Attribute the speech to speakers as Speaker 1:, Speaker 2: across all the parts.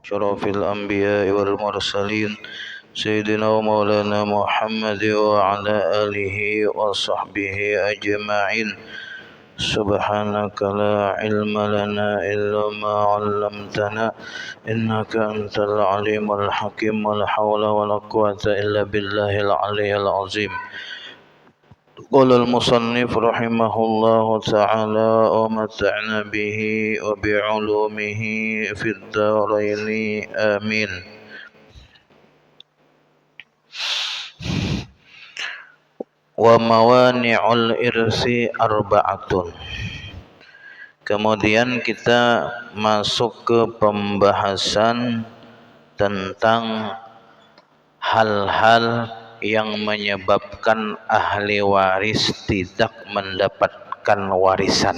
Speaker 1: شرف الأنبياء والمرسلين سيدنا ومولانا محمد وعلى آله وصحبه أجمعين. سبحانك لا علم لنا إلا ما علمتنا إنك أنت العليم الحكيم ولا حول ولا قوة إلا بالله العلي العظيم. قال المصنف رحمه الله تعالى ومتعنا به وبعلومه في الدارين آمين. وموانع الإرث أربعة. Kemudian kita masuk ke pembahasan tentang hal-hal yang menyebabkan ahli waris tidak mendapatkan warisan.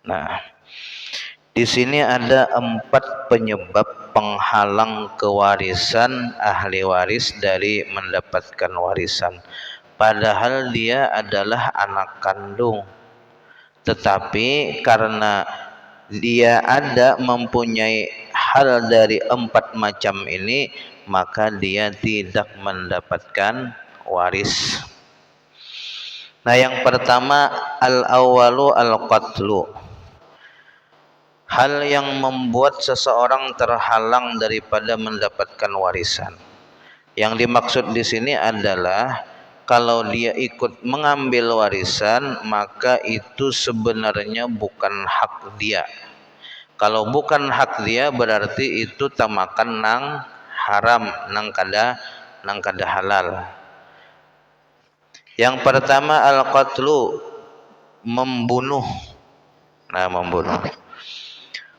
Speaker 1: Nah, di sini ada 4 penyebab penghalang kewarisan ahli waris dari mendapatkan warisan. Padahal dia adalah anak kandung, tetapi karena dia ada mempunyai hal dari 4 macam ini, maka dia tidak mendapatkan waris. Nah, yang pertama al-awwalu al-qatlu. Hal yang membuat seseorang terhalang daripada mendapatkan warisan. Yang dimaksud di sini adalah kalau dia ikut mengambil warisan, maka itu sebenarnya bukan hak dia. Kalau bukan hak dia berarti itu tamakan nang haram, nang kada halal. Yang pertama al-qatlu, membunuh. Nah, membunuh.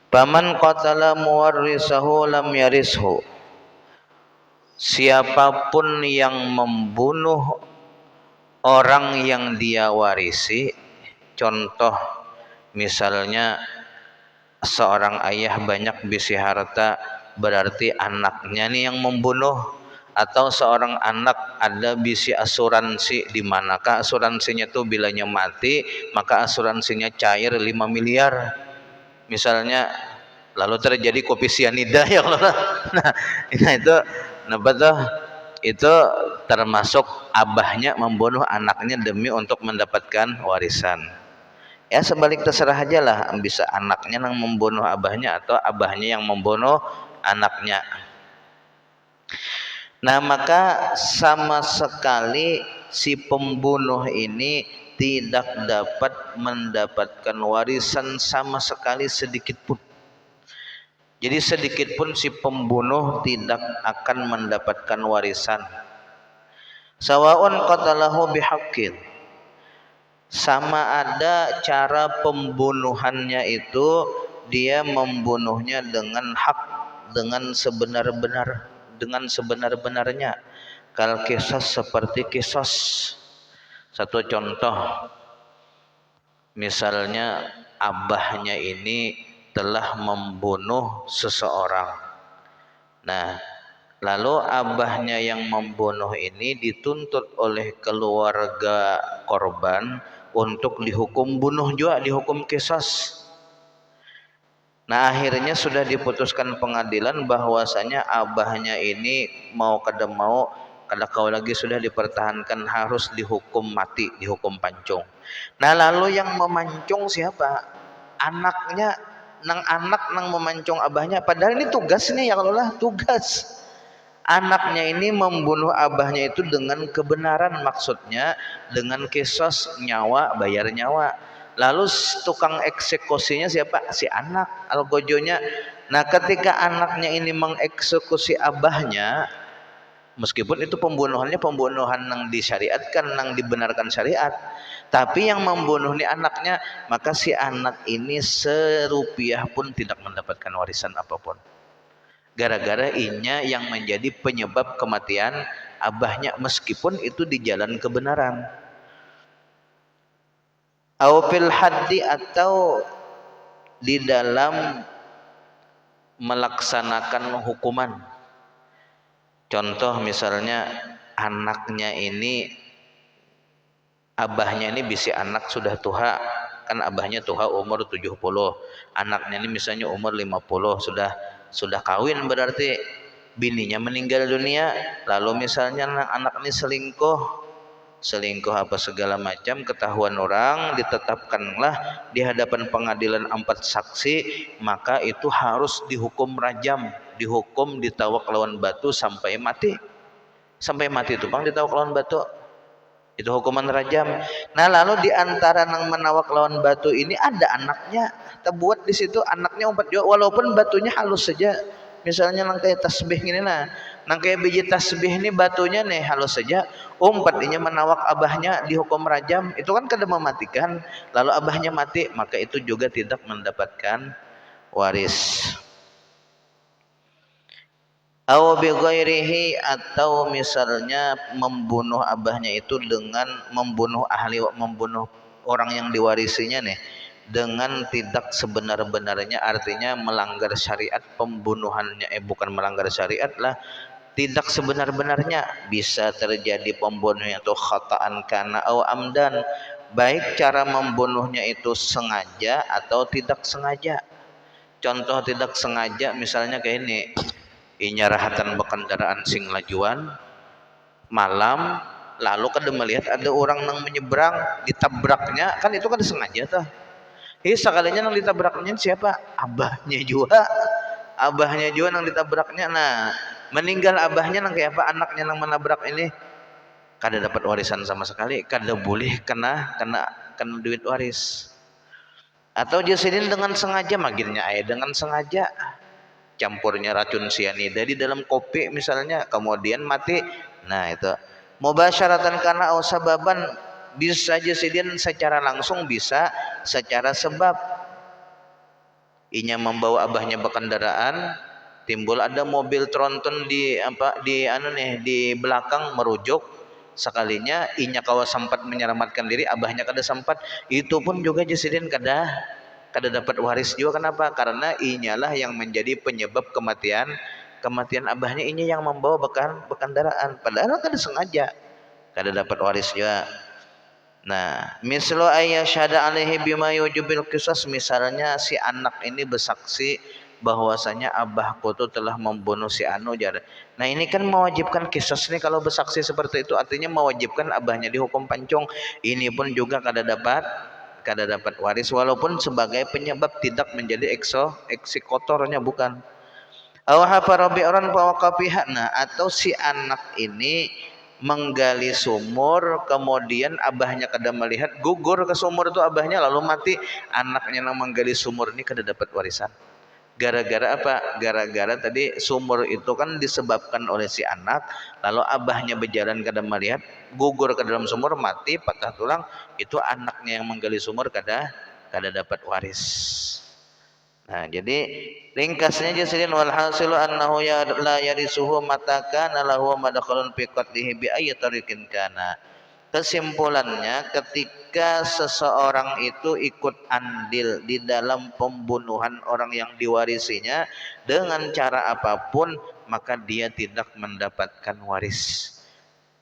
Speaker 1: Paman qatala muwarrisahu lam yarishu. Siapapun yang membunuh orang yang dia warisi, contoh misalnya seorang ayah banyak bisi harta, berarti anaknya nih yang membunuh, atau seorang anak ada bisi asuransi, di manakah asuransinya tuh bilanya mati maka asuransinya cair 5 miliar misalnya, lalu terjadi kopi sianida ya Allah. Itu termasuk abahnya membunuh anaknya demi untuk mendapatkan warisan. Ya sebalik terserah aja lah, bisa anaknya yang membunuh abahnya atau abahnya yang membunuh anaknya. Nah, maka sama sekali si pembunuh ini tidak dapat mendapatkan warisan sama sekali sedikit pun. Jadi sedikit pun si pembunuh tidak akan mendapatkan warisan. Sawaun qatalahu bihaqqin. Sama ada cara pembunuhannya itu, dia membunuhnya dengan hak, dengan sebenar-benarnya. Kal qisas, seperti qisas. Satu contoh, misalnya abahnya ini telah membunuh seseorang. Nah, lalu abahnya yang membunuh ini dituntut oleh keluarga korban untuk dihukum bunuh juga, dihukum qisas. Nah, akhirnya sudah diputuskan pengadilan bahwasanya abahnya ini mau kada mau, kada kau lagi sudah dipertahankan, harus dihukum mati, dihukum pancung. Nah, lalu yang memancung siapa? Anaknya, anak memancung abahnya, padahal ini tugas nih ya Allah, tugas. Anaknya ini membunuh abahnya itu dengan kebenaran, maksudnya dengan qisas, nyawa bayar nyawa. Lalu tukang eksekusinya siapa? Si anak, algojonya. Nah, ketika anaknya ini mengeksekusi abahnya, meskipun itu pembunuhan yang disyariatkan, yang dibenarkan syariat, tapi yang membunuh ini anaknya, maka si anak ini serupiah pun tidak mendapatkan warisan apapun. Gara-gara inya yang menjadi penyebab kematian abahnya, meskipun itu di jalan kebenaran. Au fil haddi, atau di dalam melaksanakan hukuman. Contoh misalnya anaknya ini, abahnya ini bisi anak sudah tua, kan abahnya tua umur 70, anaknya ini misalnya umur 50, sudah sudah kawin berarti bininya meninggal dunia, lalu misalnya anak ini selingkuh apa segala macam, ketahuan orang, ditetapkanlah di hadapan pengadilan 4 saksi, maka itu harus dihukum rajam, dihukum ditawak lawan batu sampai mati. Sampai mati itu Bang, ditawak lawan batu. Itu hukuman rajam. Nah, lalu di antara nang menawak lawan batu ini ada anaknya. Kita buat di situ anaknya umpat juga, walaupun batunya halus saja. Misalnya nang kayak tasbih ini nah, nang kayak biji tasbih ini batunya nih halus saja, umpat ini menawak abahnya dihukum rajam, itu kan kada mematikan. Lalu abahnya mati, maka itu juga tidak mendapatkan waris. Aw bi ghairihi, atau misalnya membunuh abahnya itu dengan membunuh orang yang diwarisinya nih dengan tidak sebenar-benarnya, artinya melanggar syariat pembunuhannya, bukan melanggar syariat lah, tidak sebenar-benarnya. Bisa terjadi pembunuhnya itu khata'an kana au amdan, baik cara membunuhnya itu sengaja atau tidak sengaja. Contoh tidak sengaja misalnya kayak ini, inyarahatan bekendaraan sing lajuan malam, lalu kada melihat ada orang nang menyeberang, ditabraknya, kan itu kan disengaja tuh. Sekalinya nang ditabraknya siapa? Abahnya juga nang ditabraknya. Nah, meninggal abahnya nang kayak apa? Anaknya nang menabrak ini kada dapat warisan sama sekali, kada boleh kena duit waris. Atau jasidin dengan sengaja, magirnya ayah dengan sengaja campurnya racun sianida di dalam kopi misalnya, kemudian mati. Nah, itu mubasyaratan karena sababan, bisa jasidin secara langsung, bisa secara sebab. Inya membawa abahnya berkendaraan, timbul ada mobil tronton di belakang merujuk, sekalinya inya kawa sempat menyelamatkan diri, abahnya kada sempat, itu pun juga jasidin kada dapat waris juga. Kenapa? Karena inyalah yang menjadi penyebab kematian abahnya, ini yang membawa berkendaraan, padahal kada sengaja, kada dapat waris juga. Nah, mislu ayyasyhada alaihi bima yujibil qisas, misalnya si anak ini bersaksi bahwasanya abahku itu telah membunuh si anu jar. Nah, ini kan mewajibkan qisas nih, kalau bersaksi seperti itu artinya mewajibkan abahnya dihukum pancung. Ini pun juga kada dapat waris, walaupun sebagai penyebab, tidak menjadi eksekutornya, bukan. Aw hafara bi'ran fawaqafiha. Nah, atau si anak ini menggali sumur, kemudian abahnya kada melihat, gugur ke sumur itu abahnya lalu mati, anaknya yang menggali sumur ini kada dapat warisan. Gara-gara apa? Gara-gara tadi sumur itu kan disebabkan oleh si anak, lalu abahnya berjalan kada melihat, gugur ke dalam sumur, mati, patah tulang, itu anaknya yang menggali sumur kada dapat waris. Nah, jadi ringkasnya jasidin wal hasilu annahu la yarisuhu mata kana lahu madkhalun fi qatlihi bi ayyi tariqin kana. Kesimpulannya, ketika seseorang itu ikut andil di dalam pembunuhan orang yang diwarisinya dengan cara apapun, maka dia tidak mendapatkan waris.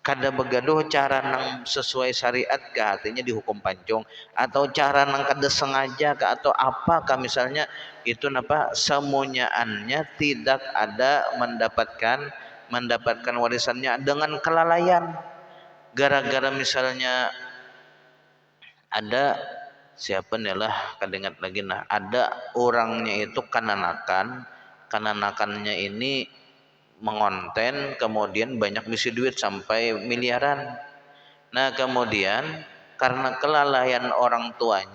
Speaker 1: Kada begaduh cara nang sesuai syariat ke, artinya dihukum pancung, atau cara nang kada sengaja ke, atau apakah misalnya itu napa semunyaannya tidak ada mendapatkan warisannya dengan kelalaian. Gara-gara misalnya ada siapa nih lah, kadingat lagi, nah ada orangnya itu kananakannya ini mengonten, kemudian banyak misi duit sampai miliaran. Nah, kemudian karena kelalaian orang tua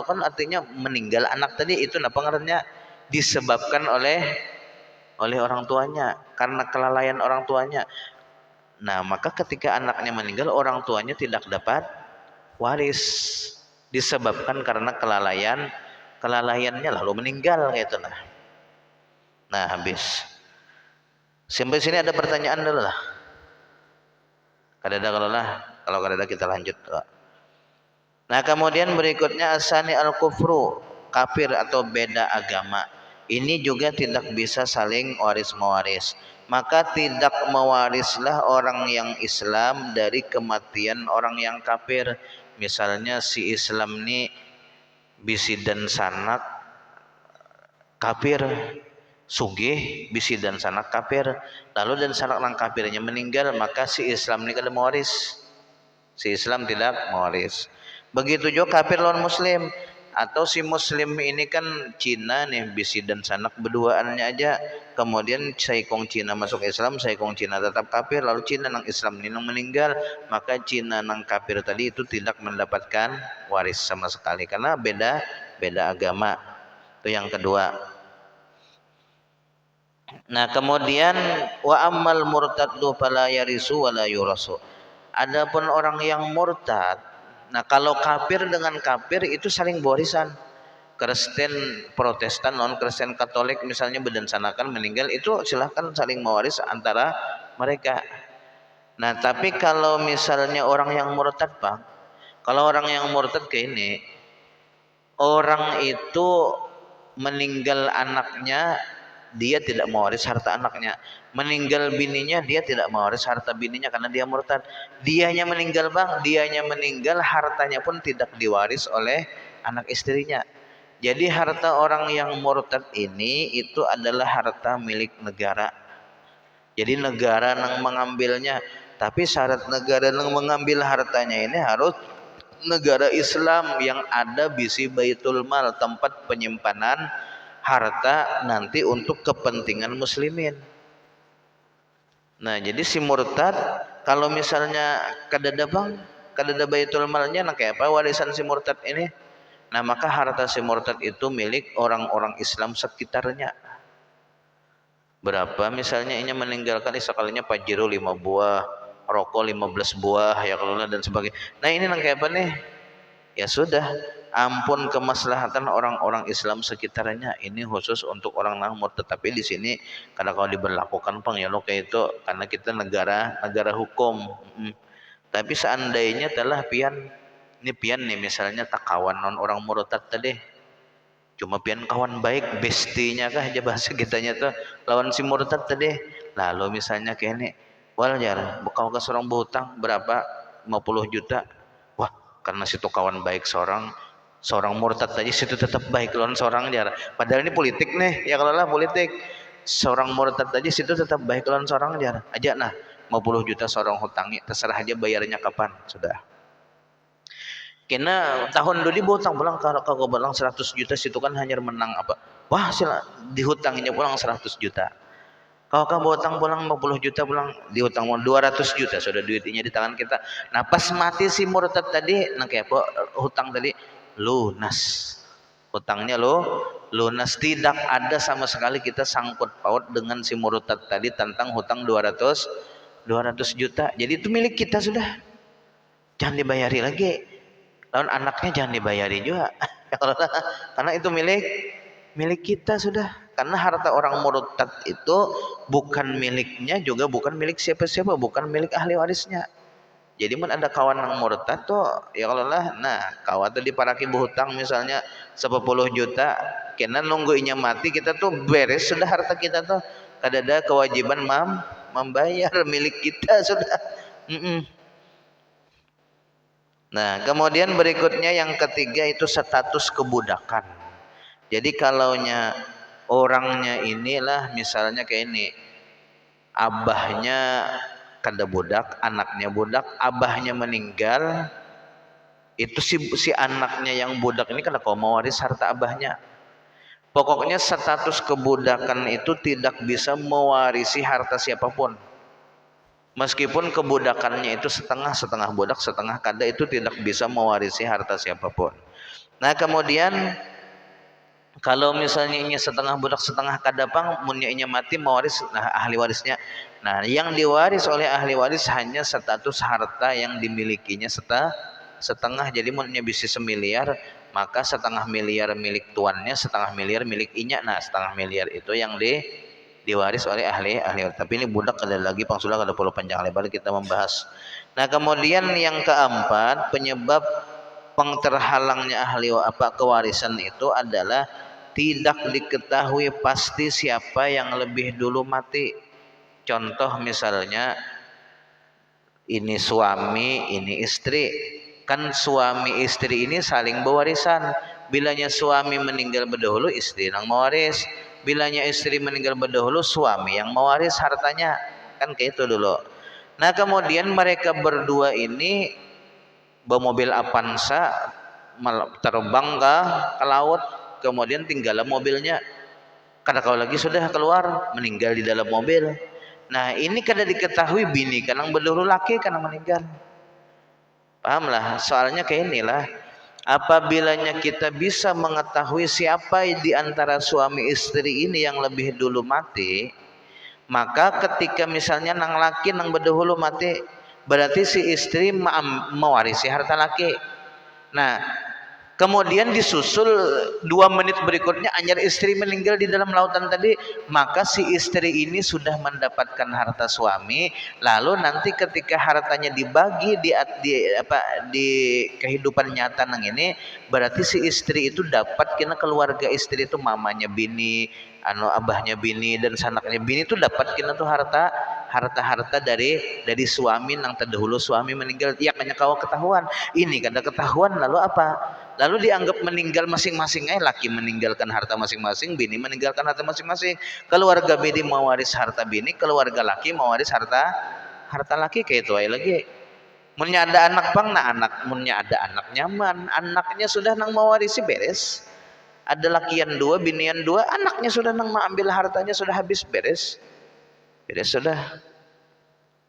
Speaker 1: kan artinya meninggal anak tadi, itu apa ngarannya, disebabkan oleh orang tuanya, karena kelalaian orang tuanya. Nah, maka ketika anaknya meninggal, orang tuanya tidak dapat waris, disebabkan karena kelalaiannya lalu meninggal gitu lah. Nah, habis. Sampai sini ada pertanyaan dulu lah. Kalau kada kita lanjut. Nah, kemudian berikutnya asani al-kufru, kafir atau beda agama. Ini juga tidak bisa saling waris mewaris. Maka tidak mewarislah orang yang Islam dari kematian orang yang kafir. Misalnya si Islam ini bisi dan sanak kafir, sugih bisi dan sanak kafir, lalu dan sanak nang kafirnya meninggal, maka si Islam ini kada mewaris. Si Islam tidak mewaris. Begitu juga kafir lawan muslim, atau si muslim ini kan Cina nih bisi dan sanak berduaannya aja, kemudian saikong Cina masuk Islam, saikong Cina tetap kafir, lalu Cina nang Islam ini nang meninggal, maka Cina nang kafir tadi itu tidak mendapatkan waris sama sekali karena beda agama. Itu yang kedua. Nah, kemudian wa ammal murtaddu fala yarisu wala yurasu. Adapun orang yang murtad, nah kalau kafir dengan kafir itu saling warisan. Kristen, Protestan, non Kristen, Katolik misalnya berdensanakan meninggal, itu silahkan saling mewaris antara mereka. Nah, tapi kalau misalnya orang yang murtad, Bang, kalau orang yang murtad kayak ini, orang itu meninggal anaknya, dia tidak mewaris harta anaknya. Meninggal bininya, dia tidak mewaris harta bininya karena dia murtad. Dianya meninggal, Bang, dianya meninggal, hartanya pun tidak diwaris oleh anak istrinya. Jadi harta orang yang murtad ini itu adalah harta milik negara. Jadi negara yang mengambilnya, tapi syarat negara yang mengambil hartanya ini harus negara Islam yang ada bisi Baitul Mal, tempat penyimpanan harta nanti untuk kepentingan muslimin. Nah, jadi si murtad kalau misalnya kadada, Bang, kadada Baitul Malnya, nah kayak apa warisan si murtad ini? Nah, maka harta si murtad itu milik orang-orang Islam sekitarnya. Berapa misalnya ini meninggalkan sekalinya pajero 5 buah, rokok 15 buah, ya kalau dan sebagainya. Nah, ini nang kayak apa nih? Ya sudah, ampun kemaslahatan orang-orang Islam sekitarnya, ini khusus untuk orang nahmur. Tetapi di sini karena kalau diberlakukan, Pang, ya lo kayak itu karena kita negara hukum. Tapi seandainya telah pian nih misalnya tak kawan non orang murtad tadi, cuma pian kawan baik, bestinya kah aja bahasa kitanya tuh lawan si murtad tadi. Lalu misalnya kayak ini, wajar kau ke seorang berhutang berapa 50 juta. Wah, karena situ kawan baik seorang murtad tadi, situ tetap baik lawan seorang jar. Padahal ini politik nih, ya kalau lah politik. Seorang murtad tadi situ tetap baik lawan seorang jar. Aja nah 50 juta seorang hutangi, terserah aja bayarnya kapan, sudah. Kena tahun dulu dibutang pulang, kalau kau pulang 100 juta situ kan hanya menang apa? Wah, sila dihutanginya pulang 100 juta. Kalau kau butang pulang 50 juta pulang dihutang 200 juta, sudah duitnya di tangan kita. Nah, pas mati si murtad tadi, nah kayak apa hutang tadi lunas. Hutangnya lunas, tidak ada sama sekali kita sangkut paut dengan si murtad tadi tentang hutang 200 juta. Jadi itu milik kita sudah. Jangan dibayari lagi. Lawan anaknya jangan dibayari juga. Karena itu milik kita sudah. Karena harta orang murtad itu bukan miliknya, juga bukan milik siapa-siapa, bukan milik ahli warisnya. Jadi mun ada kawan yang murtad tuh, ya kalau lah, nah kawan tuh diparaki berhutang misalnya 10 juta, kena nungguinnya mati, kita tuh beres sudah harta kita tuh. Ada kewajiban membayar, milik kita sudah. Nah, kemudian berikutnya yang ketiga itu status kebudakan. Jadi kalaunya orangnya inilah misalnya kayak ini, abahnya kada budak, anaknya budak, abahnya meninggal, itu si anaknya yang budak ini kada kau mewaris harta abahnya. Pokoknya status kebudakan itu tidak bisa mewarisi harta siapapun. Meskipun kebudakannya itu setengah budak, setengah kada, itu tidak bisa mewarisi harta siapapun. Nah, kemudian kalau misalnya ini setengah budak setengah kada, Pang, munnya ini mati mewaris, nah ahli warisnya. Nah, yang diwaris oleh ahli waris hanya status harta yang dimilikinya setengah. Jadi munnya bisa 1 miliar, maka 1/2 miliar milik tuannya, 1/2 miliar milik inya. Nah, 1/2 miliar itu yang diwaris oleh ahli. Tapi ini budak ada lagi, Pang, sudah kada perlu panjang lebar kita membahas. Nah, kemudian yang keempat, penyebab terhalangnya kewarisan itu adalah tidak diketahui pasti siapa yang lebih dulu mati. Contoh misalnya ini suami, ini istri. Kan suami istri ini saling berwarisan. Bilanya suami meninggal berdahulu, istri nang mewaris. bilanya istri meninggal berdahulu, suami yang mewaris hartanya, kan kayak itu dulu. Nah kemudian mereka berdua ini bawa mobil Avanza terbang ke laut, kemudian tinggal mobilnya. Karena kau lagi sudah keluar meninggal di dalam mobil. Nah ini kada diketahui bini karena berdahulu laki karena meninggal. Pahamlah, soalnya kayak inilah. Apabila kita bisa mengetahui siapa di antara suami istri ini yang lebih dulu mati, maka ketika misalnya nang laki nang berdahulu mati, berarti si istri mewarisi harta laki. Nah kemudian disusul 2 menit berikutnya anyar istri meninggal di dalam lautan tadi, maka si istri ini sudah mendapatkan harta suami. Lalu nanti ketika hartanya dibagi di kehidupan nyata nang ini, berarti si istri itu dapat, karena keluarga istri itu mamanya bini, abahnya bini dan sanaknya bini itu dapat kena tuh harta dari suami nang terdahulu suami meninggal. Ya hanya kau ketahuan ini kada ketahuan, lalu apa, lalu dianggap meninggal masing-masing. Laki meninggalkan harta masing-masing, bini meninggalkan harta masing-masing. Keluarga bini mewaris harta bini, keluarga laki mewaris harta laki. Kayak itu lagi. Munnya ada anak bang, nah anak munnya ada anak nyaman, anaknya sudah nang mewarisi beres. Ada lakian 2, binian 2, anaknya sudah nang mengambil hartanya sudah habis, beres sudah.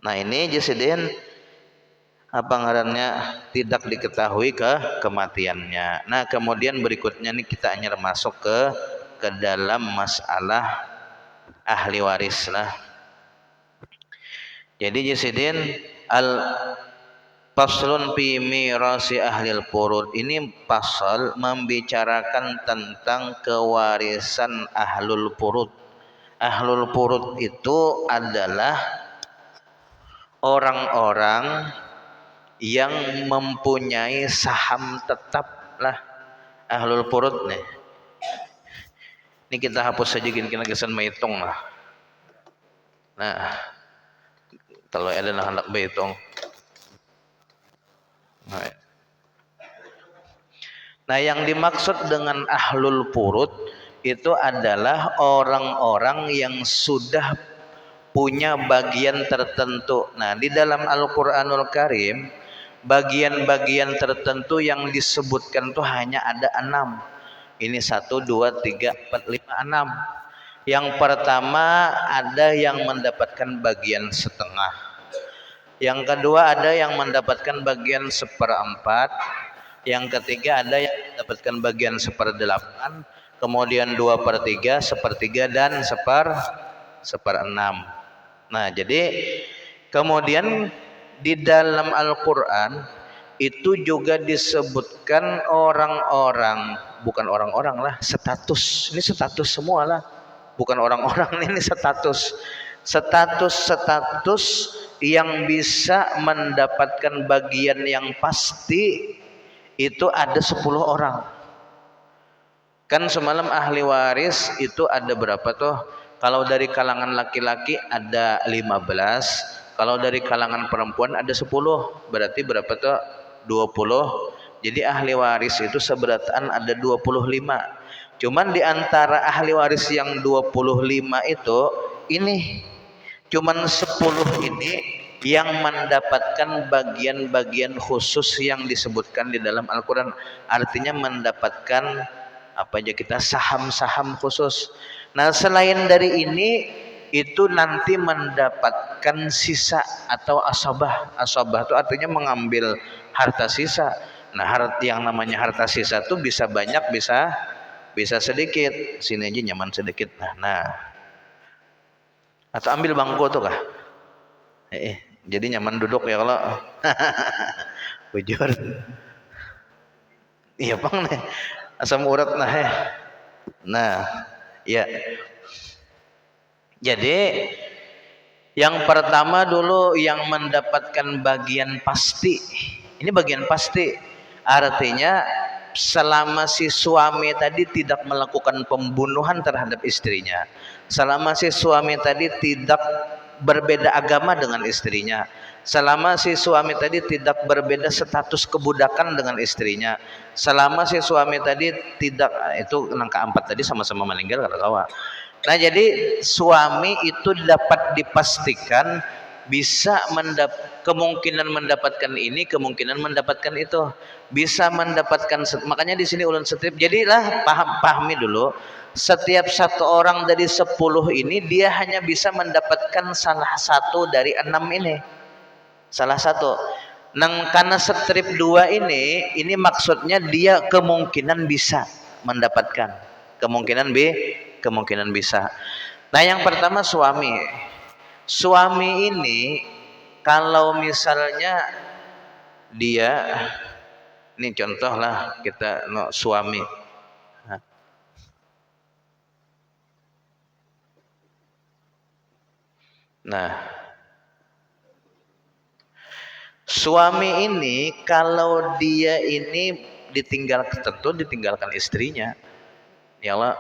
Speaker 1: Nah ini jasidin apa ngarannya tidak diketahui kematiannya. Nah kemudian berikutnya nih kita hanya masuk ke dalam masalah ahli waris lah. Jadi jasidin Faslun fi mirasi ahlil furud, ini pasal membicarakan tentang kewarisan ahlul furud. Ahlul furud itu adalah orang-orang yang mempunyai saham tetap lah. Ahlul furud nih. Ini kita hapus saja gini kena kesan menghitung lah. Nah, kalau ada hendak berhitung. Nah yang dimaksud dengan ahlul furud itu adalah orang-orang yang sudah punya bagian tertentu. Nah di dalam Al-Quranul Karim bagian-bagian tertentu yang disebutkan itu hanya ada 6. Ini 1, 2, 3, 4, 5, 6. Yang pertama ada yang mendapatkan bagian setengah. Yang kedua ada yang mendapatkan bagian 1/4. Yang ketiga ada yang mendapatkan bagian 1/8. Kemudian 2/3, 1/3 dan 1/6. Nah jadi kemudian di dalam Al-Quran itu juga disebutkan orang-orang, bukan orang-orang lah, status. Ini status semua lah, bukan orang-orang, ini status yang bisa mendapatkan bagian yang pasti itu ada 10 orang. Kan semalam ahli waris itu ada berapa tuh? Kalau dari kalangan laki-laki ada 15, kalau dari kalangan perempuan ada 10. Berarti berapa tuh? 20. Jadi ahli waris itu seberataan ada 25. Cuman di antara ahli waris yang 25 itu ini cuman 10 ini yang mendapatkan bagian-bagian khusus yang disebutkan di dalam Al-Quran. Artinya mendapatkan apa aja kita saham-saham khusus. Nah selain dari ini itu nanti mendapatkan sisa atau asabah. Asabah itu artinya mengambil harta sisa. Nah harta yang namanya harta sisa itu bisa banyak, bisa sedikit. Sini aja nyaman sedikit. Nah atau ambil bangku tuh kah? Jadi nyaman duduk ya kalau bujur. Iya bang nih asam urat nah Nah ya. Jadi yang pertama dulu yang mendapatkan bagian pasti. Ini bagian pasti. Artinya selama si suami tadi tidak melakukan pembunuhan terhadap istrinya, selama si suami tadi tidak berbeda agama dengan istrinya, selama si suami tadi tidak berbeda status kebudakan dengan istrinya, selama si suami tadi tidak, itu angka 4 tadi sama-sama meninggal kata kawan. Nah, jadi suami itu dapat dipastikan bisa kemungkinan mendapatkan ini, kemungkinan mendapatkan itu, bisa mendapatkan. Makanya di sini ulun strip. Jadilah pahami dulu. Setiap satu orang dari 10 ini dia hanya bisa mendapatkan salah satu dari 6 ini. Salah satu. Karena strip 2 ini maksudnya dia kemungkinan bisa mendapatkan. Kemungkinan bisa. Nah, yang pertama suami. Suami ini kalau misalnya dia, ini contoh lah kita suami. Nah, suami ini kalau dia ini ditinggalkan istrinya, ya Allah.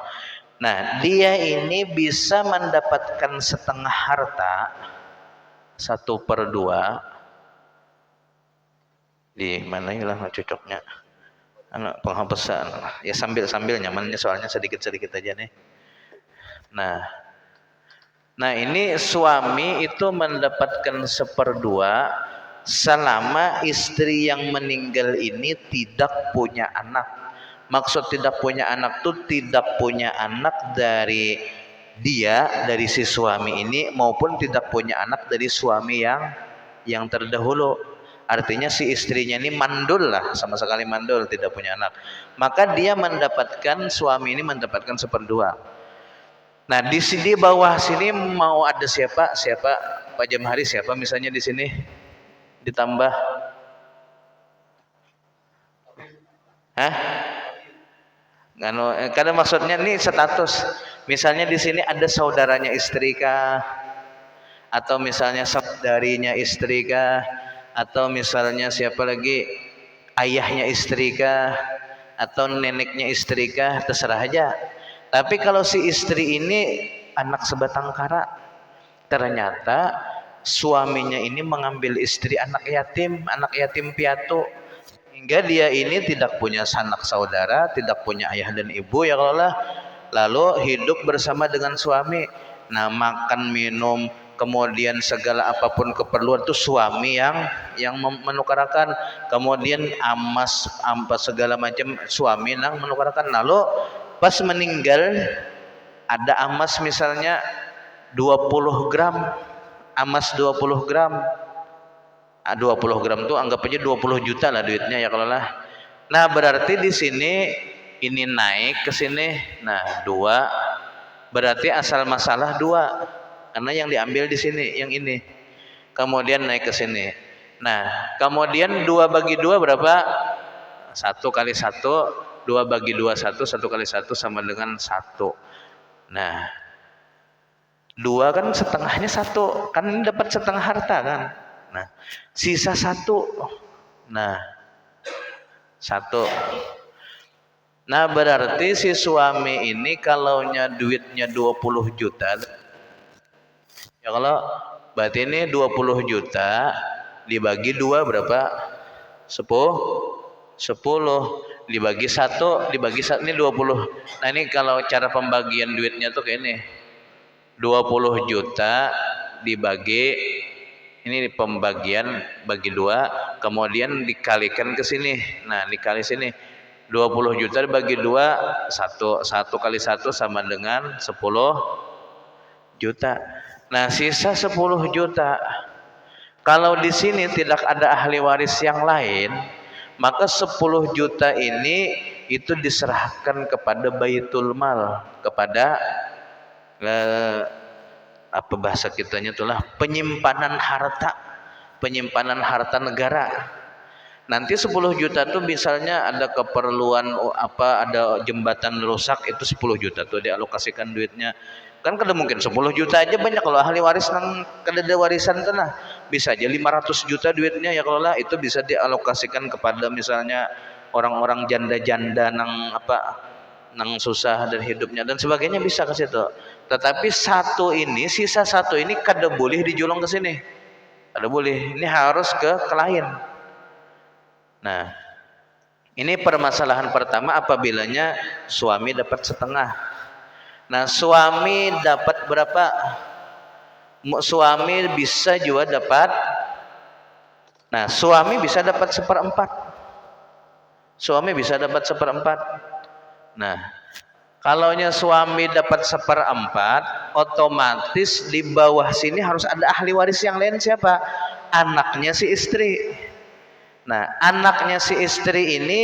Speaker 1: Nah, dia ini bisa mendapatkan setengah harta 1/2. Di mana ya lah cocoknya anak penghapusan ya, sambil nyamannya soalnya sedikit aja nih. Nah ini suami itu mendapatkan 1/2 selama istri yang meninggal ini tidak punya anak. Maksud tidak punya anak tuh tidak punya anak dari si suami ini, maupun tidak punya anak dari suami yang terdahulu. Artinya si istrinya ini mandul lah, sama sekali mandul, tidak punya anak. Maka suami ini mendapatkan 1/2. Nah, di sini bawah sini mau ada siapa Pak Jamhari, siapa misalnya di sini ditambah, karena maksudnya nih status. Misalnya di sini ada saudaranya istri kah, atau misalnya saudarinya istri kah, atau misalnya siapa lagi, ayahnya istri kah, atau neneknya istri kah, terserah aja. Tapi kalau si istri ini anak sebatang kara, ternyata suaminya ini mengambil istri anak yatim piatu, hingga dia ini tidak punya sanak saudara, tidak punya ayah dan ibu, ya Allah. Lalu hidup bersama dengan suami. Nah, makan minum kemudian segala apapun keperluan itu suami yang menukarakan. Kemudian segala macam suami yang menukarakan. Lalu pas meninggal ada amas misalnya 20 gram, amas 20 gram. 20 gram tuh anggap aja 20 juta lah duitnya, ya kalau lah. Nah, berarti di sini ini naik ke sini. Nah, 2 berarti asal masalah 2, karena yang diambil di sini yang ini. Kemudian naik ke sini. Nah, kemudian 2 bagi 2 berapa? 1 kali 1, 2 bagi 2 1, 1 kali 1 sama dengan 1. Nah, 2 kan setengahnya 1, kan ini dapat setengah harta kan. Nah, sisa 1. Nah, 1. Nah, berarti si suami ini kalaunya duitnya 20 juta, ya kalau berarti ini 20 juta dibagi 2 berapa? 10 dibagi 1 ini 20. Nah, ini kalau cara pembagian duitnya tuh kayak ini. 20 juta dibagi, ini pembagian bagi 2, kemudian dikalikan ke sini. Nah, dikali sini 20 juta dibagi 2, 1 kali 1 sama dengan 10 juta. Nah, sisa 10 juta. Kalau di sini tidak ada ahli waris yang lain, maka 10 juta ini itu diserahkan kepada Baitul Mal, kepada apa bahasa kitanya itulah penyimpanan harta negara. Nanti 10 juta tuh misalnya ada keperluan ada jembatan rusak, itu 10 juta tuh dialokasikan duitnya. Kan kada mungkin 10 juta aja banyak, kalau ahli waris nang kada ada warisan tuh, nah bisa aja 500 juta duitnya, ya kalau lah itu bisa dialokasikan kepada misalnya orang-orang janda-janda nang susah dan hidupnya dan sebagainya, bisa ke situ. Tetapi sisa 1 ini kada boleh dijulung ke sini. Kada boleh. Ini harus ke lain. Nah, ini permasalahan pertama apabila suami dapat setengah. Nah, suami dapat berapa? Suami bisa juga dapat. Nah, suami bisa dapat seperempat. Suami bisa dapat seperempat. Nah, kalaunya suami dapat seperempat, otomatis di bawah sini harus ada ahli waris yang lain. Siapa? Anaknya si istri. Nah, anaknya si istri ini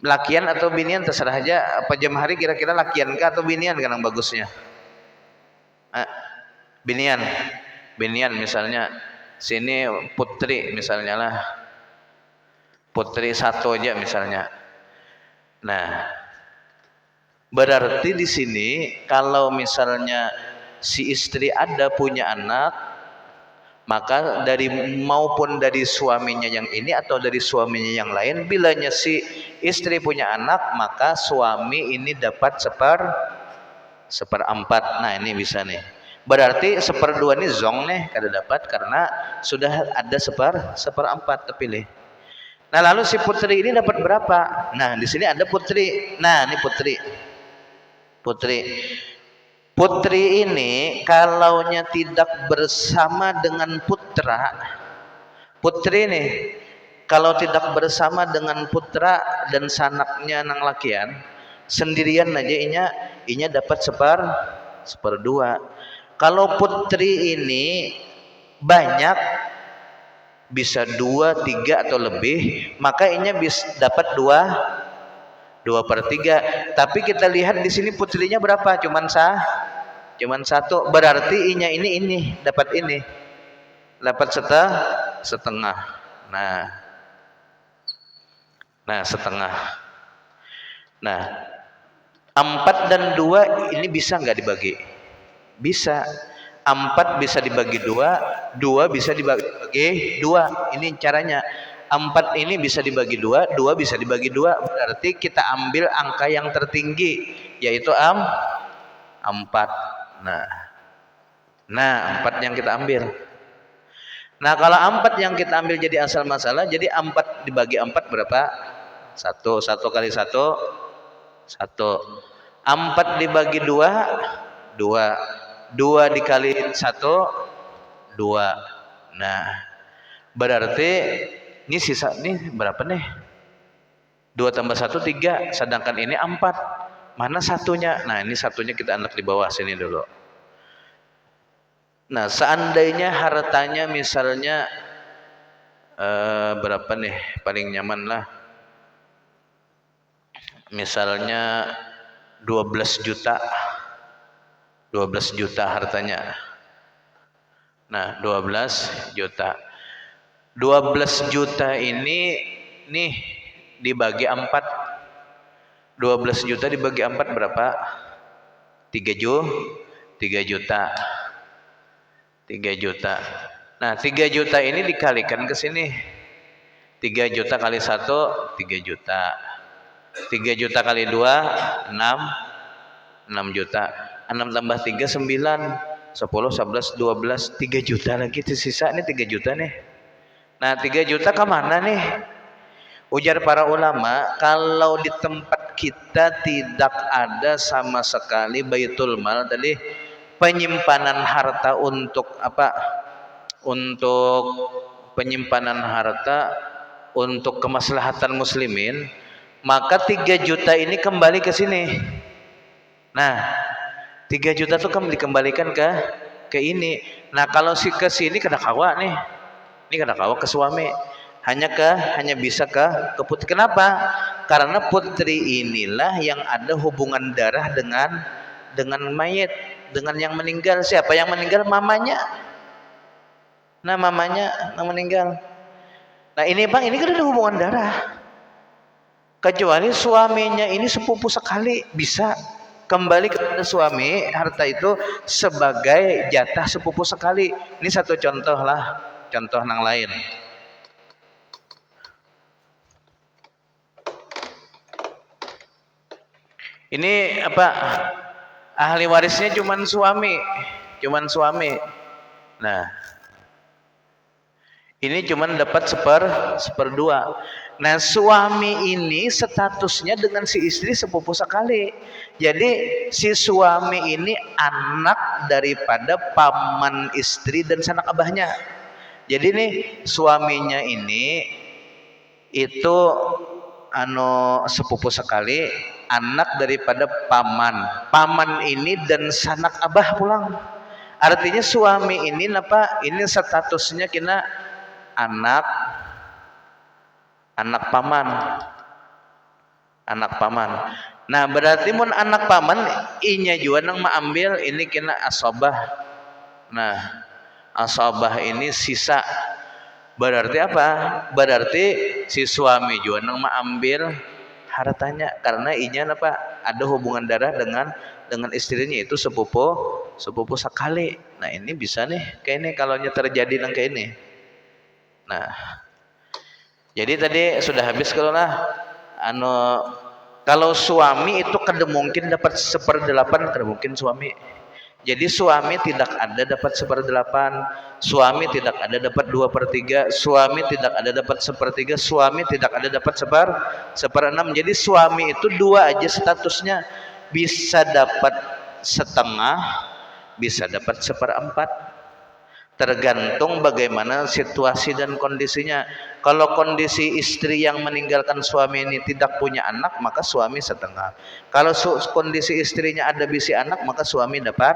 Speaker 1: lakian atau binian terserah aja. Apa jam hari kira-kira lakian kah atau binian kan yang bagusnya? Binian. Binian misalnya sini putri misalnya lah. Putri satu aja misalnya. Nah, berarti di sini kalau misalnya si istri ada punya anak, maka maupun dari suaminya yang ini atau dari suaminya yang lain, bilanya si istri punya anak, maka suami ini dapat seperempat. Nah, ini bisa nih. Berarti seperdua ini zong nih kada dapat karena sudah ada seperempat terpilih. Nah, lalu si putri ini dapat berapa? Nah, di sini ada putri. Nah, ini putri. Putri ini kalaunya tidak bersama dengan putra, putri nih kalau tidak bersama dengan putra dan sanaknya nang lakian, sendirian aja inya dapat seperdua. Kalau putri ini banyak, bisa 2, 3 atau lebih, maka inya bisa dapat 2/3. Tapi kita lihat di sini putrinya berapa? Cuman satu. Berarti inya ini dapat setengah. Nah, setengah. Nah, 4 dan 2 ini bisa nggak dibagi? Bisa. 4 bisa dibagi 2, 2 bisa dibagi 2. Ini caranya. 4 ini bisa dibagi 2, 2 bisa dibagi 2. Berarti kita ambil angka yang tertinggi, yaitu 4. Nah, 4 yang kita ambil. Nah, kalau 4 yang kita ambil jadi asal masalah, jadi 4 dibagi 4 berapa? 1. 1 kali 1, 1. 4 dibagi 2, 2. 2 dikali 1, 2. Nah, berarti ini sisa nih berapa nih? 2 tambah 1, 3. Sedangkan ini 4. Mana satunya? Nah, ini satunya kita anak di bawah sini dulu. Nah, seandainya hartanya misalnya berapa nih? Paling nyaman lah. Misalnya 12 juta. 12 juta hartanya. Nah, 12 juta. 12 juta ini nih dibagi 4. 12 juta dibagi 4 berapa? 3 juta. 3 juta. Nah, 3 juta ini dikalikan ke sini. 3 juta kali 1, 3 juta. 3 juta kali 2, 6 juta. 6 tambah 3, 9. 10, 11, 12, 3 juta lagi tersisa nih 3 juta nih. Nah, 3 juta kemana nih? Ujar para ulama, kalau di tempat kita tidak ada sama sekali baitul mal tadi, penyimpanan harta untuk apa? Untuk penyimpanan harta untuk kemaslahatan muslimin, maka 3 juta ini kembali ke sini. Nah, 3 juta tuh dikembalikan ke ini. Nah, kalau ke sini kada kawa nih. Ini kada kawa ke suami. Hanya bisa ke putri. Kenapa? Karena putri inilah yang ada hubungan darah dengan mayit, dengan yang meninggal. Siapa yang meninggal? Mamanya. Nah, mamanya yang meninggal. Nah, ini Bang, ini kan ada hubungan darah. Kecuali suaminya ini sepupu sekali, bisa kembali kepada suami harta itu sebagai jatah sepupu sekali. Ini satu contoh lah, contoh yang lain. Ini apa? Ahli warisnya cuman suami. Nah, Ini cuman dapat seperdua. Nah, suami ini statusnya dengan si istri sepupu sekali. Jadi si suami ini anak daripada paman istri dan sanak abahnya. Jadi nih suaminya ini itu sepupu sekali, anak daripada paman. Paman ini dan sanak abah pulang. Artinya suami ini ini statusnya kena anak paman, nah berarti mun anak paman inya juga nang ambil ini kena asobah. Nah asobah ini sisa, berarti apa? Berarti si suami juga nang ambil hartanya karena inya ada hubungan darah dengan istrinya itu sepupu sekali. Nah ini bisa nih kayak ini kalau terjadi nang kayak ini. Nah, jadi tadi sudah habis kalau suami itu kada mungkin dapat 1/8, kada mungkin suami. Jadi suami tidak ada dapat 1/8, suami tidak ada dapat 2/3, suami tidak ada dapat 1/3, suami tidak ada dapat 1/6. Jadi suami itu dua aja statusnya, bisa dapat setengah, bisa dapat 1/4. Tergantung bagaimana situasi dan kondisinya. Kalau kondisi istri yang meninggalkan suami ini tidak punya anak, maka suami setengah. Kalau kondisi istrinya ada bisi anak, maka suami dapat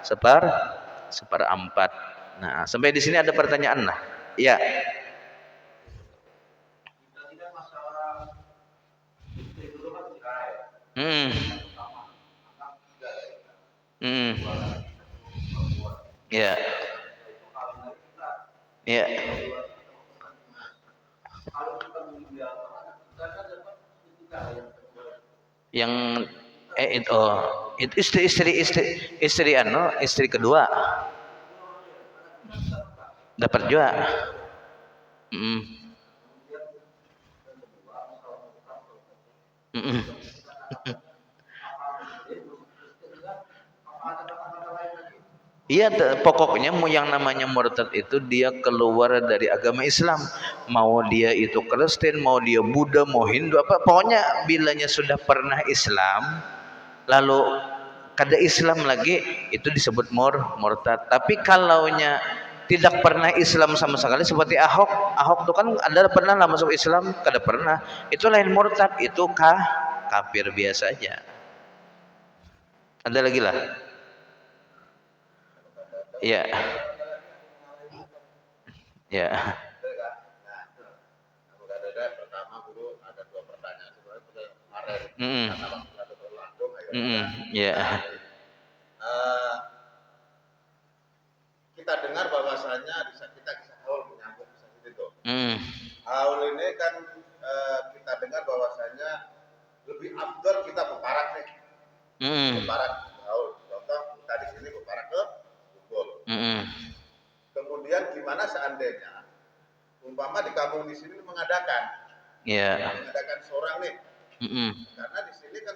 Speaker 1: 1/4. Nah, sampai di sini ada pertanyaan lah. Ya. Ya. Ya. Yang itu istri kedua dapat juga. Iya, pokoknya yang namanya murtad itu dia keluar dari agama Islam. Mau dia itu Kristen, mau dia Buddha, mau Hindu, apa pokoknya bilanya sudah pernah Islam, lalu kada Islam lagi, itu disebut murtad. Tapi kalaunya tidak pernah Islam sama sekali seperti Ahok itu kan ada pernah lah masuk Islam, kada pernah. Itu lain murtad, itu kafir biasa aja. Ada lagi lah. Ya. Ya. Pertama dulu ada 2 pertanyaan sebenarnya kemarin karena waktu ada berlangsung kita dengar bahwasanya kita kisah Haul menyambung kisah itu. Haul ini kan kita dengar bahwasanya lebih afdal kita beparak nih. Beparak Haul. Contoh kita di sini beparak ke Bogor. Kemudian gimana seandainya umpama di kampung di sini mengadakan seorang nih, karena di sini kan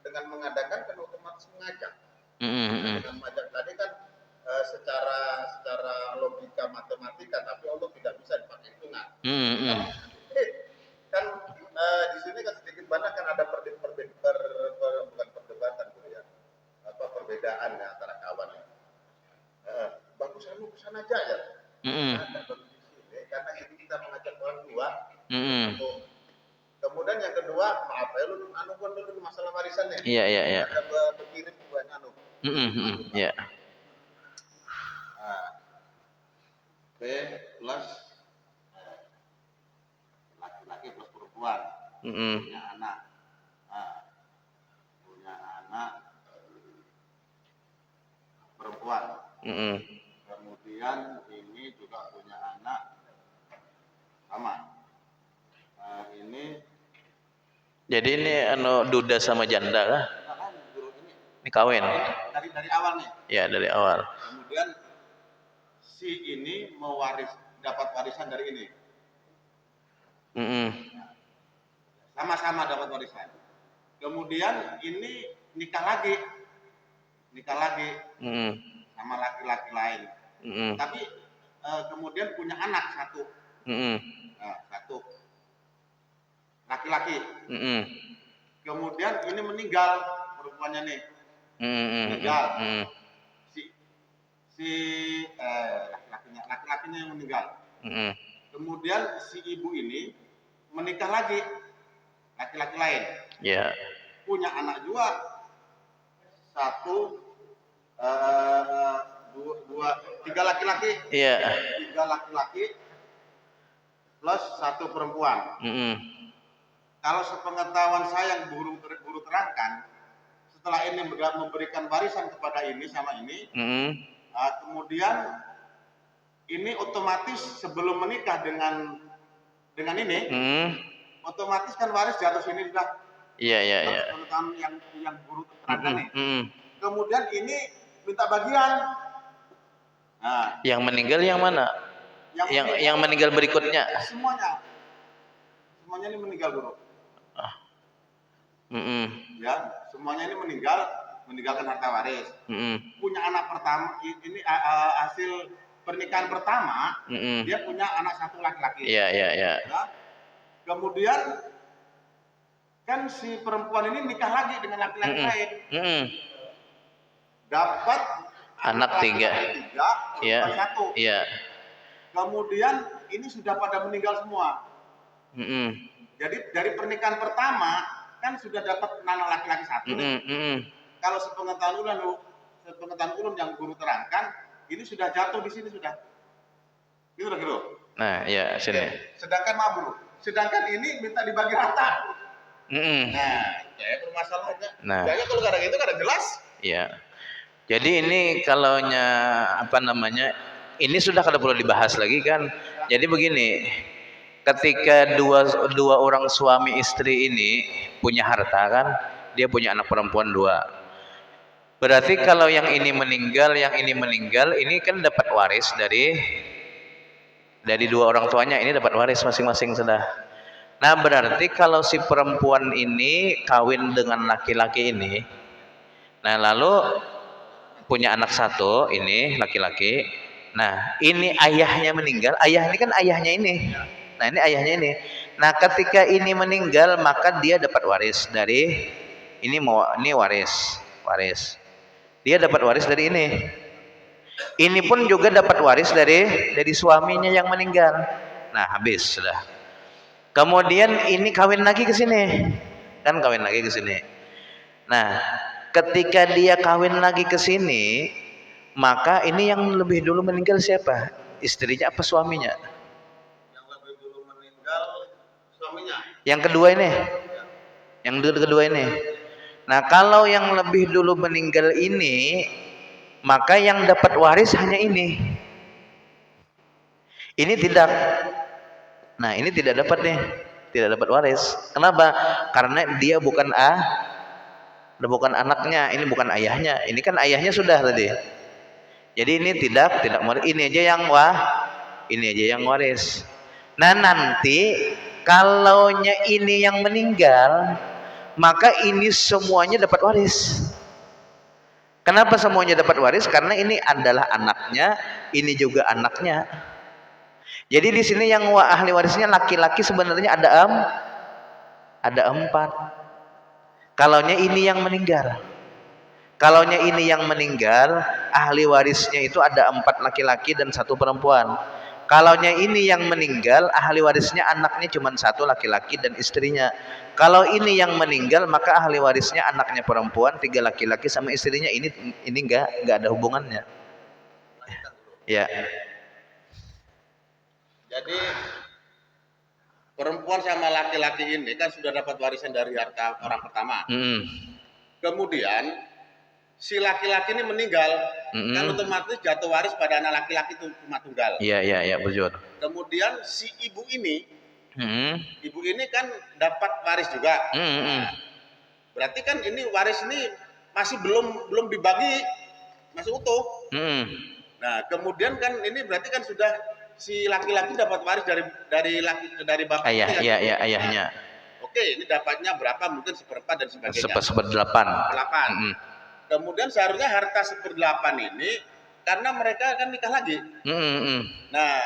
Speaker 1: dengan mengadakan kan otomatis mengajak. Dengan mengajak tadi kan secara logika matematika, tapi Allah tidak bisa dipakai hitungan. Kan di sini kan sedikit banyak kan ada bukan perdebatan ya, perbedaan ya antara kawan ya. Bagus lu kesana aja ya. Karena ini kita mengajak orang tua. Kemudian yang kedua, maaf ya lu dulu masalah warisan ya. Iya. Ada berkirim banyak Iya. B plus laki-laki plus perempuan. Punya anak. Punya anak perempuan. Kemudian ini juga punya anak sama. Ini jadi ini duda sama janda kah? Ini kawin. Dari awal nih. Ya, dari awal. Kemudian si ini dapat warisan dari ini. Sama-sama dapat warisan. Kemudian ini nikah lagi. Sama laki-laki lain. Tapi
Speaker 2: kemudian punya anak satu. Nah, satu laki-laki. Kemudian ini meninggal perempuannya nih. Meninggal. Si laki-lakinya yang meninggal. Kemudian si ibu ini menikah lagi laki-laki lain. Punya anak juga. Satu, tiga laki-laki. Tiga laki-laki plus satu perempuan. Kalau sepengetahuan saya yang guru terangkan, setelah ini memberikan warisan kepada ini sama ini, kemudian ini otomatis sebelum menikah dengan ini, otomatis kan waris jatuh sini sudah. Sepengetahuan yang guru terangkan nih. Kemudian ini minta bagian. Nah,
Speaker 1: yang meninggal yang mana? Yang meninggal berikutnya.
Speaker 2: Semuanya ini meninggal guru. Ya, semuanya ini meninggalkan harta waris. Punya anak pertama, ini hasil pernikahan pertama, dia punya anak satu laki-laki. Ya. Kemudian kan si perempuan ini nikah lagi dengan laki-laki lain. Dapat
Speaker 1: anak tiga,
Speaker 2: perempuan satu. Kemudian ini sudah pada meninggal semua. Jadi dari pernikahan pertama kan sudah dapat anak laki-laki satu. Kalau sepengetahuan ulun yang guru terangkan, ini sudah jatuh di sini sudah. Gitu loh, Guru.
Speaker 1: Nah, ya sini.
Speaker 2: Sedangkan ini minta dibagi rata. Nah, ya permasalahannya. Kayaknya kalau kadang itu kadang jelas.
Speaker 1: Iya. Jadi ini kalaunya ini sudah kada perlu dibahas lagi kan. Jadi begini, ketika dua orang suami istri ini punya harta kan, dia punya anak perempuan 2. Berarti kalau yang ini meninggal, ini kan dapat waris dari dua orang tuanya, ini dapat waris masing-masing sudah. Nah, berarti kalau si perempuan ini kawin dengan laki-laki ini, nah lalu punya anak satu, ini laki-laki. Nah, ini ayahnya meninggal. Ayah ini kan ayahnya ini. Nah, ini ayahnya ini. Nah, ketika ini meninggal, maka dia dapat waris dari ini waris. Dia dapat waris dari ini. Ini pun juga dapat waris dari suaminya yang meninggal. Nah, habis sudah. Kemudian ini kawin lagi ke sini. Kan kawin lagi ke sini. Nah, ketika dia kawin lagi ke sini, maka ini yang lebih dulu meninggal siapa? Istrinya apa suaminya?
Speaker 2: Yang lebih dulu meninggal suaminya.
Speaker 1: Yang kedua ini. Yang kedua ini. Nah, kalau yang lebih dulu meninggal ini, maka yang dapat waris hanya ini. Ini tidak. Nah, ini tidak dapat nih. Tidak dapat waris. Kenapa? Karena dia bukan anaknya, ini bukan ayahnya. Ini kan ayahnya sudah tadi. Jadi ini tidak waris. Ini aja yang waris. Nah, nanti kalaunya ini yang meninggal, maka ini semuanya dapat waris. Kenapa semuanya dapat waris? Karena ini adalah anaknya, ini juga anaknya. Jadi di sini yang ahli warisnya laki-laki sebenarnya ada 4. Kalaunya ini yang meninggal. Kalaunya ini yang meninggal, ahli warisnya itu ada 4 laki-laki dan 1 perempuan. Kalaunya ini yang meninggal, ahli warisnya anaknya cuma 1 laki-laki dan istrinya. Kalau ini yang meninggal, maka ahli warisnya anaknya perempuan, 3 laki-laki sama istrinya. Ini enggak ada hubungannya. Ya.
Speaker 2: Jadi perempuan sama laki-laki ini kan sudah dapat warisan dari harta orang pertama. Kemudian si laki-laki ini meninggal, kan otomatis jatuh waris pada anak laki-laki itu cuma tunggal.
Speaker 1: Iya, betul.
Speaker 2: Kemudian si ibu ini kan dapat waris juga. Nah, berarti kan ini waris ini masih belum dibagi, masih utuh. Nah, kemudian kan ini berarti kan sudah si laki-laki dapat waris dari bapak
Speaker 1: ayahnya.
Speaker 2: Oke, ini dapatnya berapa? Mungkin 1/4 dan sebagainya.
Speaker 1: 1/8.
Speaker 2: Kemudian seharusnya harta 1/8 ini karena mereka akan nikah lagi. Nah,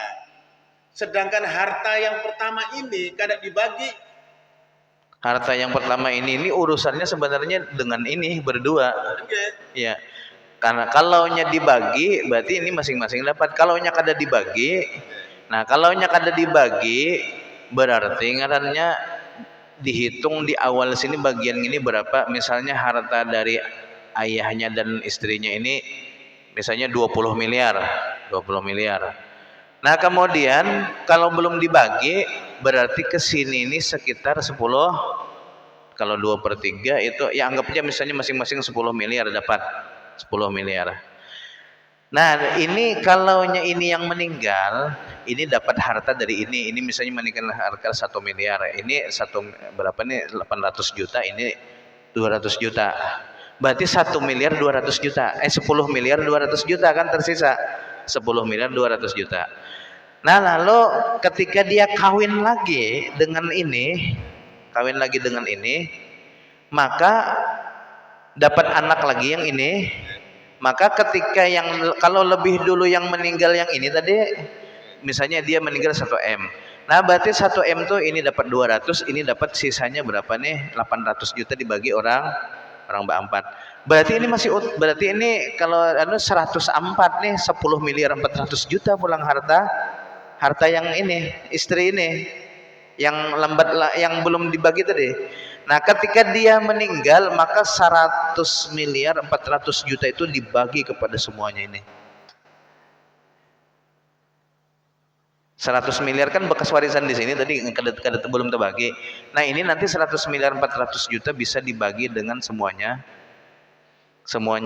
Speaker 2: sedangkan harta yang pertama ini kada dibagi.
Speaker 1: Harta yang pertama ini urusannya sebenarnya dengan ini berdua. Ya. Karena kalaunya dibagi berarti ini masing-masing dapat. Kalaunya kada dibagi, nah kalaunya kada dibagi berarti ngarannya dihitung di awal sini bagian ini berapa. Misalnya harta dari ayahnya dan istrinya ini misalnya 20 miliar. Nah kemudian kalau belum dibagi berarti kesini ini sekitar 10. Kalau 2/3 itu ya anggap aja misalnya masing-masing 10 miliar dapat 10 miliar. Nah ini kalaunya ini yang meninggal ini dapat harta dari ini misalnya meninggal harta 1 miliar, ini berapa nih 800 juta, ini 200 juta, berarti 1 miliar 200 juta 10 miliar 200 juta kan tersisa 10 miliar 200 juta. Nah lalu ketika dia kawin lagi dengan ini maka dapat anak lagi yang ini. Maka ketika kalau lebih dulu yang meninggal yang ini tadi misalnya dia meninggal 1M. Nah berarti 1M tuh ini dapat 200, ini dapat sisanya berapa nih? 800 juta dibagi orang berempat. Berarti ini kalau 104 nih 10 miliar 400 juta pulang harta yang ini istri ini yang belum dibagi tadi. Nah ketika dia meninggal maka 100 miliar 400 juta itu dibagi kepada semuanya ini. 100 miliar kan bekas warisan di sini tadi belum terbagi. Nah ini nanti 100 miliar 400 juta bisa dibagi dengan semuanya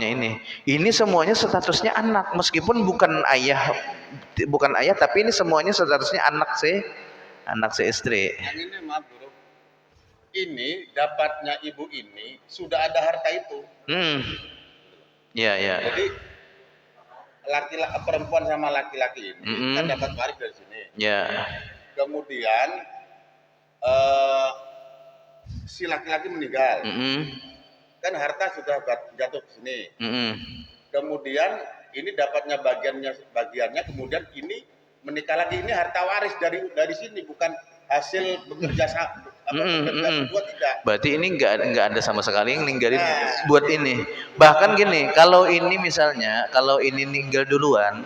Speaker 1: ini. Ini semuanya statusnya anak meskipun bukan ayah tapi ini semuanya statusnya anak si istri.
Speaker 2: Ini maaf bro. Ini dapatnya ibu ini sudah ada harta itu.
Speaker 1: Ya.
Speaker 2: Jadi laki-laki perempuan sama laki-laki ini kan dapat waris dari sini.
Speaker 1: Ya.
Speaker 2: Kemudian si laki-laki meninggal. Kan harta sudah jatuh ke sini. Kemudian ini dapatnya bagiannya kemudian ini menikah lagi, ini harta waris dari sini bukan hasil bekerja berdua tidak.
Speaker 1: Berarti ini nggak ada sama sekali yang ninggalin buat ini. Bahkan gini, kalau ini ninggal duluan,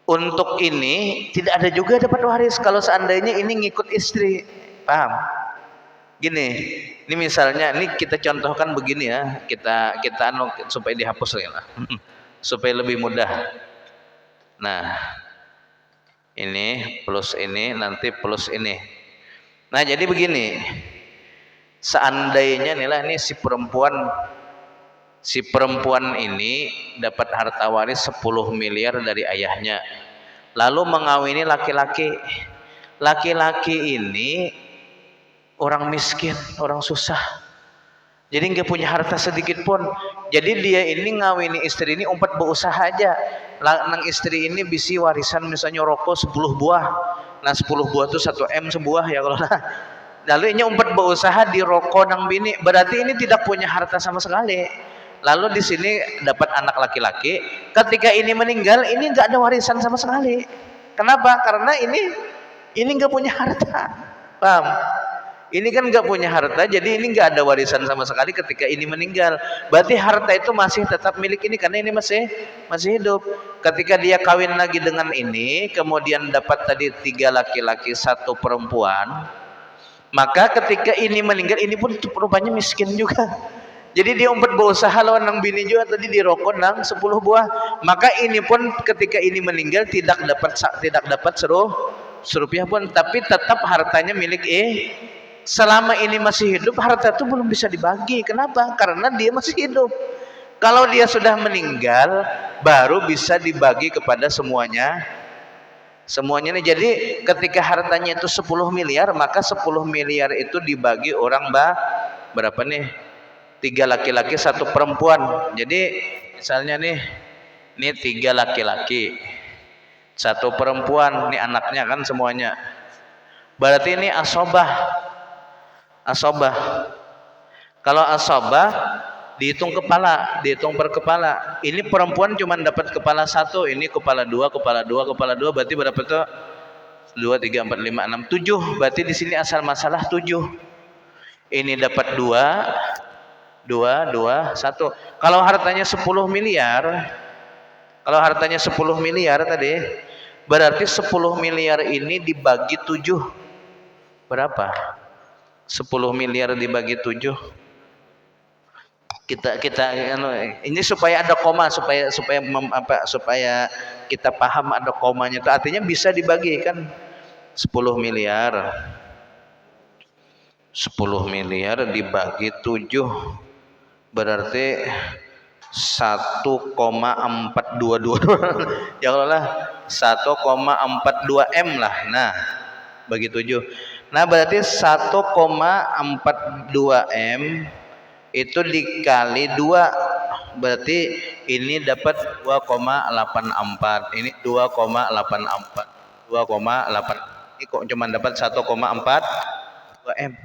Speaker 1: untuk ini tidak ada juga dapat waris kalau seandainya ini ngikut istri. Paham? Gini, ini misalnya ini kita contohkan begini ya, kita supaya dihapus lah. Supaya lebih mudah. Nah, ini plus ini nanti plus ini. Nah jadi begini, seandainya nih si perempuan ini dapat harta waris 10 miliar dari ayahnya, lalu mengawini laki-laki ini orang miskin, orang susah, jadi nggak punya harta sedikit pun. Jadi dia ini ngawini istri ini umpat berusaha aja. Nang istri ini bisi warisan misalnya rokok 10 buah. Nah 10 buah itu 1M sebuah ya kalau lalu ini umpat berusaha di rokok nang bini, berarti ini tidak punya harta sama sekali. Lalu di sini dapat anak laki-laki, ketika ini meninggal ini nggak ada warisan sama sekali. Kenapa? Karena ini nggak punya harta. Paham? Ini kan nggak punya harta, jadi ini nggak ada warisan sama sekali ketika ini meninggal. Berarti harta itu masih tetap milik ini karena ini masih hidup. Ketika dia kawin lagi dengan ini, kemudian dapat tadi 3 laki-laki 1 perempuan, maka ketika ini meninggal ini pun rupanya miskin juga. Jadi dia umpat berusaha lawan nang bini juga tadi di rokok nang 10 buah. Maka ini pun ketika ini meninggal tidak dapat serupiah pun, tapi tetap hartanya milik selama ini masih hidup harta itu belum bisa dibagi. Kenapa? Karena dia masih hidup. Kalau dia sudah meninggal baru bisa dibagi kepada semuanya nih. Jadi ketika hartanya itu 10 miliar maka 10 miliar itu dibagi orang berapa nih? 3 laki-laki 1 perempuan. Jadi misalnya nih 3 laki-laki 1 perempuan, nih anaknya kan semuanya. Berarti ini asobah. Kalau asobah dihitung kepala, dihitung per kepala. Ini perempuan cuma dapat kepala 1, ini kepala 2, kepala 2, kepala 2, berarti berapa tuh? 2, 3, 4, 5, 6, 7. Berarti di sini asal masalah 7. Ini dapat 2, 1. Kalau hartanya 10 miliar, kalau hartanya 10 miliar tadi, berarti 10 miliar ini dibagi 7. Berapa? 10 miliar dibagi 7. Kita ini supaya ada koma, supaya kita paham ada komanya itu, artinya bisa dibagi kan 10 miliar 10 miliar dibagi 7 berarti 1,422 ya Allah, 1,42 M lah. Nah bagi 7, nah berarti 1,42 M itu dikali 2, berarti ini dapat 2,84, ini 2,84, 2,8, ini kok cuma dapat 1,42 M.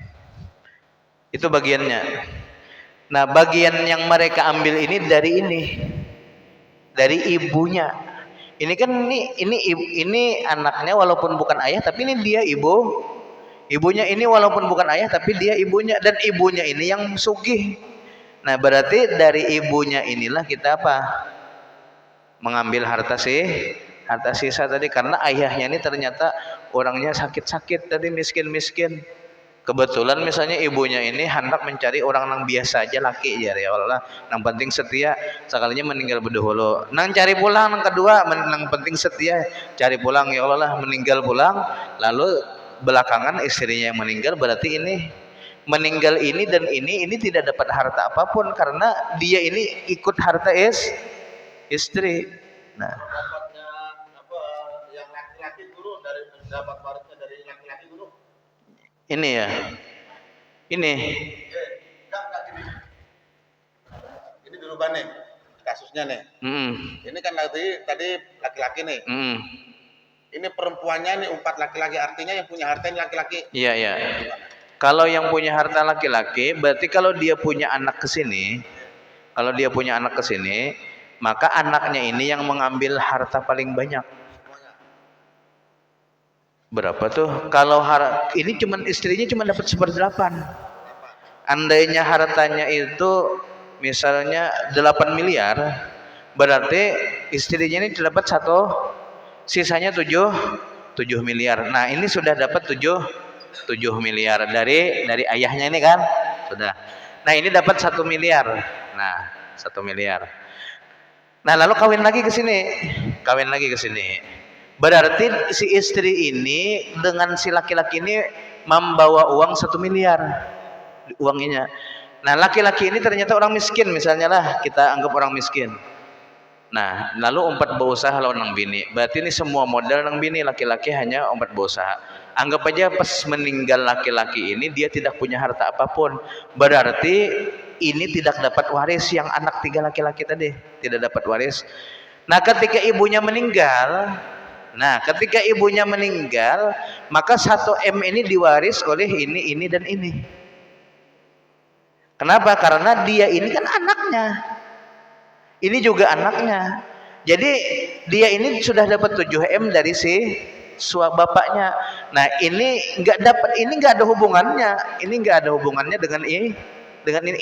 Speaker 1: Itu bagiannya. Nah bagian yang mereka ambil ini dari ibunya. Ini kan ini anaknya walaupun bukan ayah, tapi ini dia ibunya ini walaupun bukan ayah, tapi dia ibunya, dan ibunya ini yang sugih. Nah berarti dari ibunya inilah kita apa? Mengambil harta sisa tadi, karena ayahnya ini ternyata orangnya sakit-sakit tadi, miskin-miskin. Kebetulan misalnya ibunya ini hendak mencari orang yang biasa aja, laki ya Allah, yang penting setia, sekalinya meninggal berdahulu. Nang cari pulang, nang kedua, yang penting setia, cari pulang ya Allah, meninggal pulang, lalu belakangan istrinya yang meninggal, berarti ini meninggal ini dan ini tidak dapat harta apapun karena dia ini ikut harta istri. Nah,
Speaker 2: dapatnya apa yang laki-laki dulu, dari dapat warisnya dari laki-laki dulu.
Speaker 1: Ini ya. Ini.
Speaker 2: Enggak gini. Ini dulu nih kasusnya nih. Ini kan tadi laki-laki nih. Ini perempuannya nih 4 laki-laki, artinya yang punya harta ini laki-laki.
Speaker 1: Iya, iya. Kalau yang punya harta laki-laki, berarti kalau dia punya anak ke sini, maka anaknya ini yang mengambil harta paling banyak. Berapa tuh? Kalau ini cuman istrinya cuma dapat 1/8. Andainya hartanya itu misalnya 8 miliar, berarti istrinya ini dapat 1, sisanya 7 miliar. Nah, ini sudah dapat 7 miliar dari ayahnya ini kan? Sudah. Nah, ini dapat 1 miliar. Nah, 1 miliar. Nah, lalu kawin lagi ke sini. Berarti si istri ini dengan si laki-laki ini membawa uang 1 miliar uangnya. Nah laki-laki ini ternyata orang miskin, misalnya lah kita anggap orang miskin. Nah lalu 4 berusaha lawan nang bini, berarti ini semua modal nang bini, laki-laki hanya 4 berusaha. Anggap aja pas meninggal laki-laki ini dia tidak punya harta apapun, berarti ini tidak dapat waris, yang anak 3 laki-laki tadi tidak dapat waris. Nah ketika ibunya meninggal, maka 1 M ini diwaris oleh ini dan ini. Kenapa? Karena dia ini kan anaknya, ini juga anaknya. Jadi dia ini sudah dapat 7 M dari si bapaknya. Nah ini nggak ada hubungannya. Ini nggak ada hubungannya dengan ini.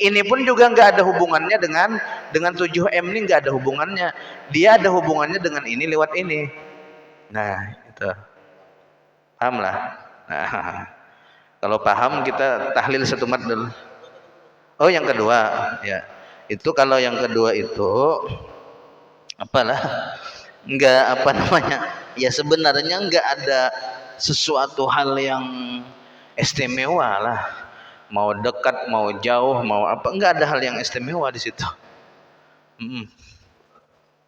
Speaker 1: Ini pun juga nggak ada hubungannya dengan 7 M ini, nggak ada hubungannya. Dia ada hubungannya dengan ini lewat ini. Nah itu paham lah. Nah, kalau paham kita tahlil 1 mat dulu. Oh yang kedua ya, itu kalau yang kedua itu apalah, nggak apa namanya ya, sebenarnya nggak ada sesuatu hal yang istimewa lah, mau dekat mau jauh mau apa, nggak ada hal yang istimewa di situ.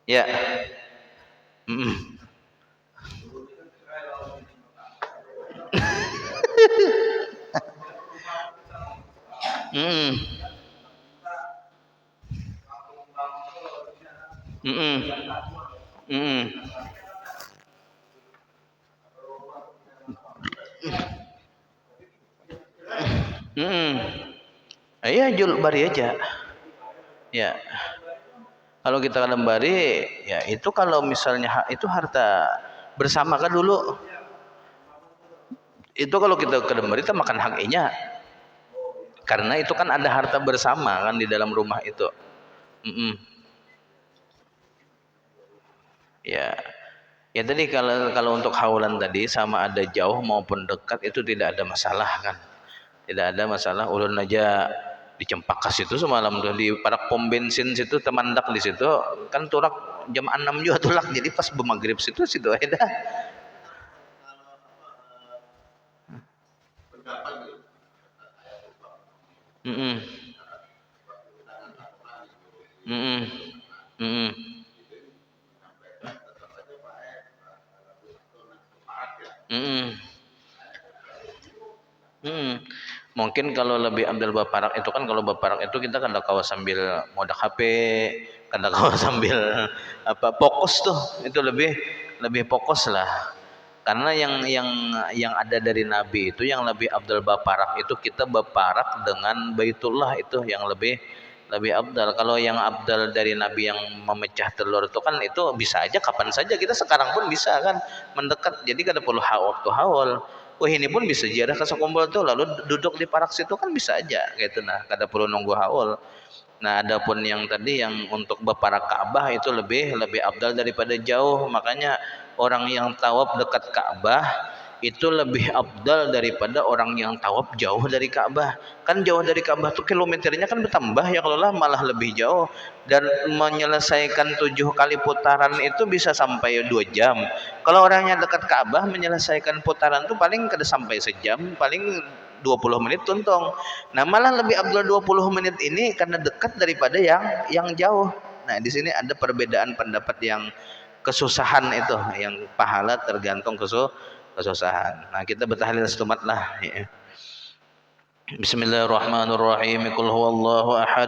Speaker 1: Ya. Iya jul bari aja. Ya. Kalau kita lembari, ya itu kalau misalnya itu harta bersama kan dulu. Itu kalau kita lembari kita makan hak I-nya. Karena itu kan ada harta bersama kan di dalam rumah itu. Ya. Ya tadi kalau untuk haulan tadi sama ada jauh maupun dekat itu tidak ada masalah kan. Tidak ada masalah. Ulun aja di Cempaka situ semalam tuh di parak pom bensin situ temandak di situ kan turak jam 6 juga tulak jadi pas bermaghrib situ aja dah. Mm-mm. Mm-mm. Mm-mm. Mm-mm. Mungkin kalau lebih ambil baparak itu kan kalau baparak itu kita kan kau sambil modak HP, kan kau sambil apa fokus tuh itu lebih fokus lah. Karena yang ada dari Nabi itu yang lebih abdal baparak itu kita baparak dengan Baitullah itu yang lebih abdal. Kalau yang abdal dari Nabi yang memecah telur itu kan itu bisa aja kapan saja kita sekarang pun bisa kan mendekat. Jadi kada perlu waktu haul. Oh ini pun bisa ziarah ke Sekumbol tuh lalu duduk di parak situ kan bisa aja gitu nah kada perlu nunggu haul. Nah adapun yang tadi yang untuk beparak Ka'bah itu lebih abdal daripada jauh makanya orang yang tawaf dekat Ka'bah itu lebih abdal daripada orang yang tawaf jauh dari Ka'bah. Kan jauh dari Ka'bah tuh kilometernya kan bertambah ya kalau lah malah lebih jauh dan menyelesaikan 7 kali putaran itu bisa sampai 2 jam. Kalau orangnya dekat Ka'bah menyelesaikan putaran tuh paling kada sampai sejam, paling 20 menit tuntung. Nah, malah lebih abdul 20 menit ini karena dekat daripada yang jauh. Nah, di sini ada perbedaan pendapat yang kesusahan itu, yang pahala tergantung kesusahan. Nah, kita bertahlil setumat lah ya. Bismillahirrahmanirrahim. Qul huwallahu ahad.